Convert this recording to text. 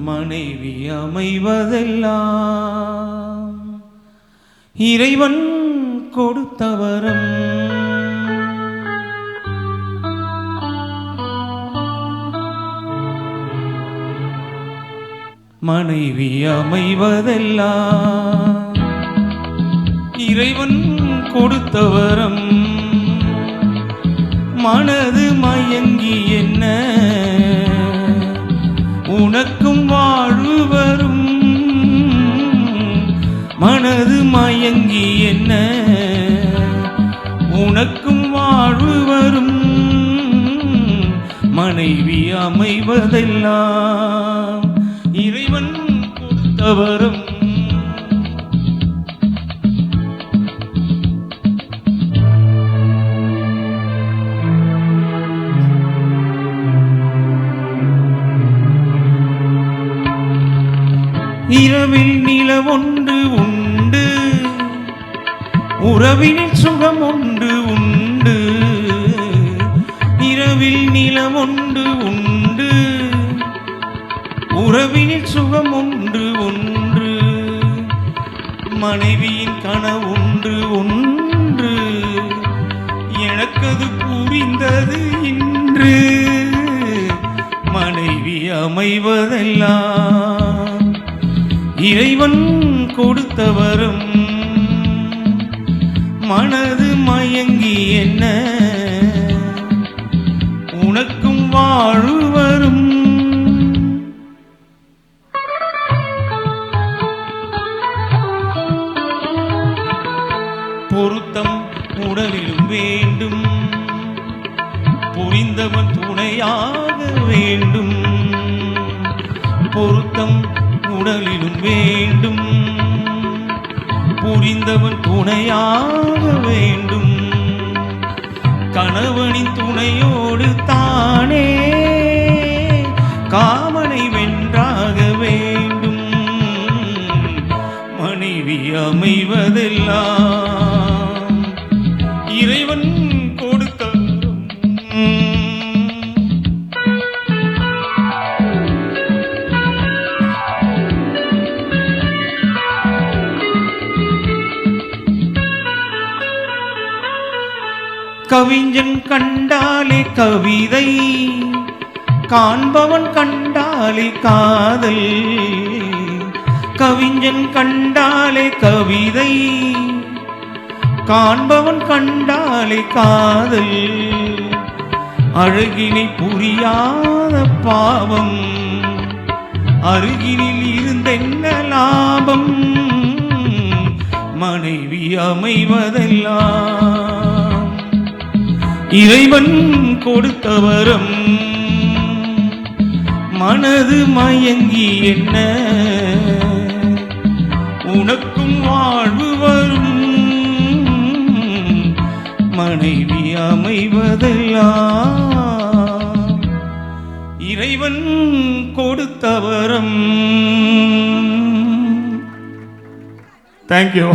மனைவி அமைவதெல்லாம் இறைவன் கொடுத்த வரம். மனைவி அமைவதெல்லாம் இறைவன் கொடுத்த வரம். மனது மயங்கி என்ன உனக்கும் வாழ்வு வரும். மனது மயங்கி என்ன உனக்கும் வாழ்வு வரும். மனைவி அமைவதெல்லாம் இறைவன் கொடுத்த வரம். இரவில் நிலவொன்று உண்டு, உறவினில் சுகம் ஒன்று உண்டு. இரவில் நிலவொன்று உண்டு, உறவினில் சுகம் ஒன்று ஒன்று. மனைவியின் கனவொன்று ஒன்று, எனக்கது புரிந்தது இன்று. மனைவி அமைவதெல்லாம் இறைவன் கொடுத்த வரம். மனது மயங்கி என்ன உனக்கும் வாழ்வு வரும். பொருத்தம் உடலிலும் வேண்டும், புரிந்தவன் துணையாக வேண்டும். பொருத்தம் உடலிலும் வேண்டும், புரிந்தவன் துணையாக வேண்டும். கணவனின் துணையோடு தானே காமனை வென்றாக வேண்டும். மனைவி அமைவதெல்லாம் இறைவன் கொடுத்த கவிஞன் கண்டாலே கவிதை, காண்பவன் கண்டாலே காதல். கவிஞன் கண்டாலே கவிதை, காண்பவன் கண்டாலே காதல். அழகினை புரியாத பாவம், அருகினில் இருந்தென்ன லாபம். மனைவி அமைவதெல்லாம் இறைவன் கொடுத்த வரம். மனது மயங்கி என்ன உனக்கும் வாழ்வு வரும். மனைவி அமைவதெல்லாம் இறைவன் கொடுத்த வரம். தேங்க்யூ.